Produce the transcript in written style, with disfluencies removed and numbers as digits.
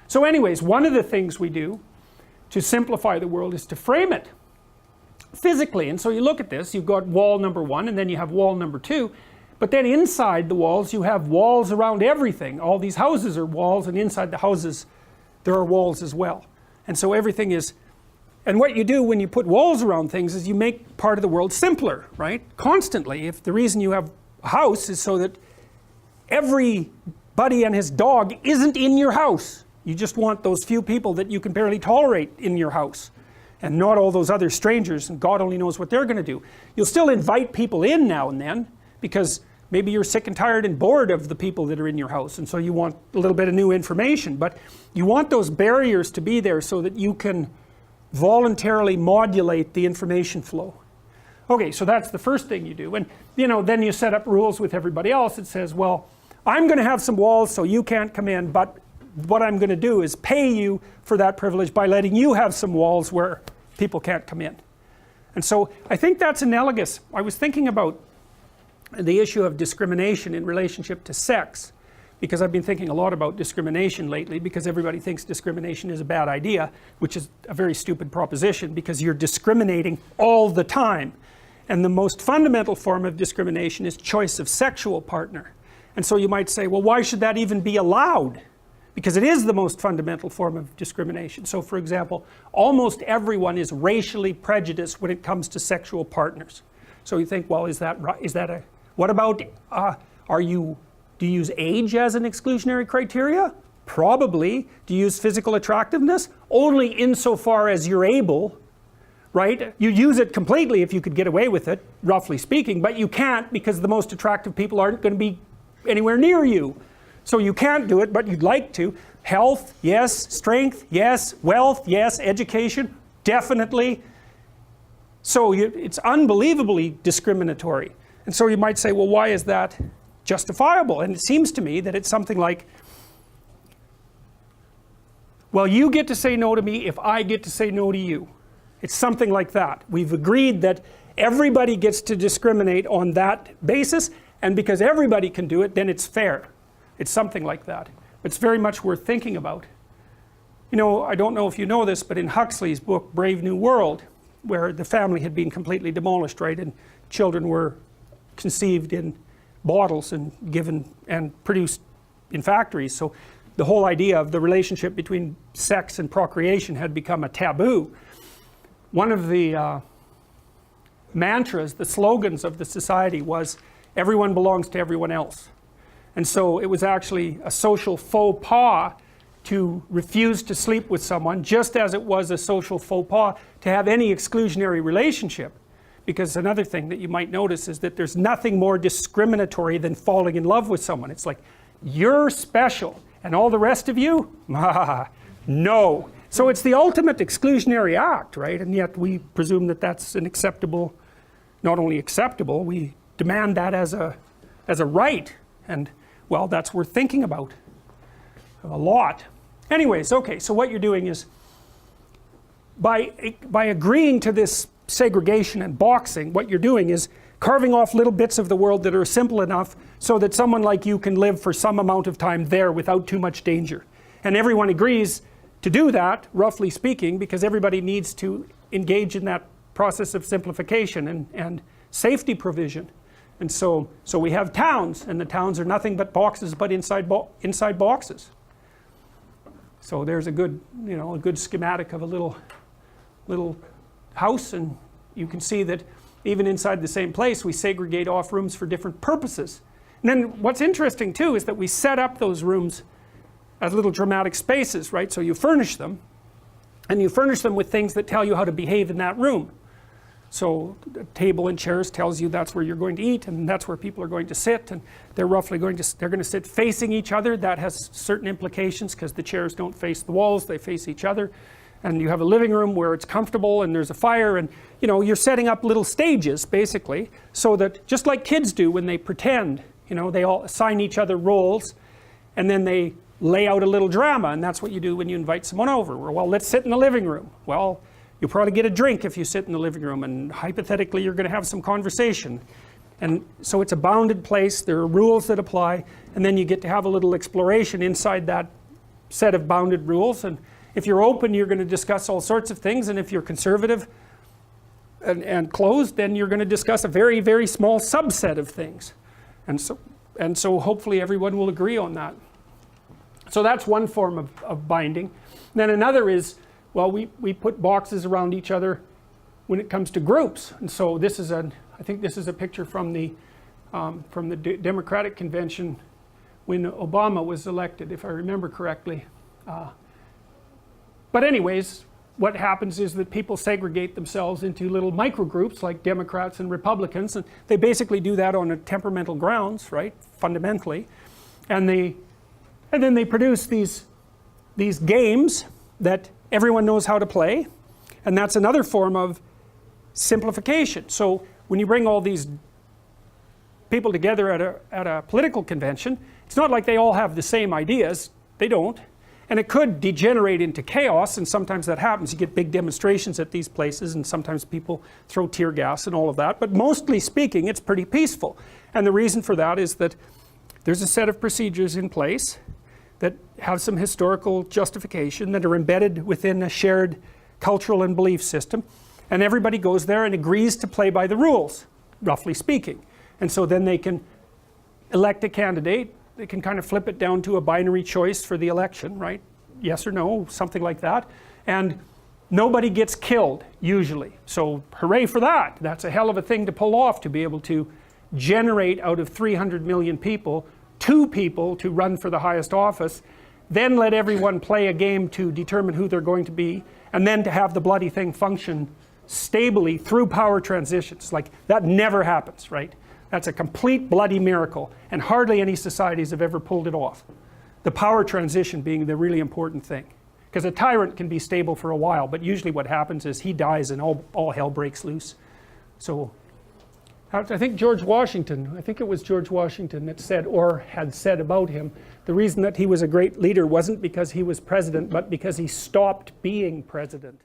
So anyways, one of the things we do to simplify the world is to frame it physically. And so you look at this, you've got wall number 1 and then you have wall number 2, but then inside the walls you have walls around everything. All these houses are walls, and inside the houses there are walls as well. And so everything is, and what you do when you put walls around things is you make part of the world simpler, right? Constantly. If the reason you have a house is so that everybody and his dog isn't in your house. You just want those few people that you can barely tolerate in your house, and not all those other strangers, and God only knows what they're going to do. You'll still invite people in now and then, because maybe you're sick and tired and bored of the people that are in your house, and so you want a little bit of new information. But you want those barriers to be there so that you can voluntarily modulate the information flow. Okay, so that's the first thing you do. And then you set up rules with everybody else. It says, well, I'm going to have some walls so you can't come in, but what I'm going to do is pay you for that privilege by letting you have some walls where people can't come in. And so I think that's analogous. I was thinking about the issue of discrimination in relationship to sex, because I've been thinking a lot about discrimination lately, because everybody thinks discrimination is a bad idea, which is a very stupid proposition, because you're discriminating all the time. And the most fundamental form of discrimination is choice of sexual partner. And so you might say, well, why should that even be allowed? Because it is the most fundamental form of discrimination. So for example, almost everyone is racially prejudiced when it comes to sexual partners. So you think, well, is that a, what about, do you use age as an exclusionary criteria? Probably. Do you use physical attractiveness? Only insofar as you're able, right? You use it completely if you could get away with it, roughly speaking, but you can't, because the most attractive people aren't going to be anywhere near you. So you can't do it, but you'd like to. Health, yes. Strength, yes. Wealth, yes. Education, definitely. So it's unbelievably discriminatory. And so you might say, well, why is that justifiable? And it seems to me that it's something like, well, you get to say no to me if I get to say no to you. It's something like that. We've agreed that everybody gets to discriminate on that basis, and because everybody can do it, then it's fair. It's something like that. It's very much worth thinking about. I don't know if you know this, but in Huxley's book, Brave New World, where the family had been completely demolished, right, and children were conceived in bottles and given and produced in factories. So the whole idea of the relationship between sex and procreation had become a taboo. One of the mantras, the slogans of the society was, everyone belongs to everyone else. And so it was actually a social faux pas to refuse to sleep with someone, just as it was a social faux pas to have any exclusionary relationship. Because another thing that you might notice is that there's nothing more discriminatory than falling in love with someone. It's like, you're special, and all the rest of you? No. So it's the ultimate exclusionary act, right? And yet we presume that that's an acceptable, not only acceptable, we demand that as a right. And well, that's worth thinking about a lot. Anyways, okay, so what you're doing is, by agreeing to this segregation and boxing, what you're doing is carving off little bits of the world that are simple enough so that someone like you can live for some amount of time there without too much danger. And everyone agrees to do that, roughly speaking, because everybody needs to engage in that process of simplification and safety provision. And so we have towns, and the towns are nothing but boxes, but inside boxes. So there's a good, a good schematic of a little house, and you can see that even inside the same place we segregate off rooms for different purposes. And then what's interesting too is that we set up those rooms as little dramatic spaces, right? So you furnish them, and you furnish them with things that tell you how to behave in that room. So a table and chairs tells you that's where you're going to eat, and that's where people are going to sit, and they're going to sit facing each other. That has certain implications, because the chairs don't face the walls, they face each other. And you have a living room where it's comfortable and there's a fire, and you're setting up little stages basically, so that just like kids do when they pretend, they all assign each other roles, and then they lay out a little drama. And that's what you do when you invite someone over. Well, let's sit in the living room. Well, you'll probably get a drink if you sit in the living room, and hypothetically you're going to have some conversation. And so it's a bounded place, there are rules that apply, and then you get to have a little exploration inside that set of bounded rules, and if you're open you're going to discuss all sorts of things, and if you're conservative and closed, then you're going to discuss a very, very small subset of things. And so hopefully everyone will agree on that. So that's one form of binding. Then another is, well, we put boxes around each other when it comes to groups. And so this is I think this is a picture from the Democratic convention when Obama was elected, if I remember correctly. But anyways, what happens is that people segregate themselves into little microgroups like Democrats and Republicans, and they basically do that on a temperamental grounds, right, fundamentally. And then they produce these games that everyone knows how to play, and that's another form of simplification. So when you bring all these people together at a political convention, it's not like they all have the same ideas. They don't. And it could degenerate into chaos, and sometimes that happens. You get big demonstrations at these places, and sometimes people throw tear gas and all of that. But mostly speaking, it's pretty peaceful. And the reason for that is that there's a set of procedures in place that have some historical justification, that are embedded within a shared cultural and belief system. And everybody goes there and agrees to play by the rules, roughly speaking. And so then they can elect a candidate. They can kind of flip it down to a binary choice for the election, right? Yes or no, something like that. And nobody gets killed, usually. So hooray for that. That's a hell of a thing to pull off, to be able to generate out of 300 million people, 2 people to run for the highest office, then let everyone play a game to determine who they're going to be, and then to have the bloody thing function stably through power transitions. Like, that never happens, right? That's a complete bloody miracle, and hardly any societies have ever pulled it off. The power transition being the really important thing. Because a tyrant can be stable for a while, but usually what happens is he dies and all hell breaks loose. So I think it was George Washington that said, or had said about him, the reason that he was a great leader wasn't because he was president, but because he stopped being president.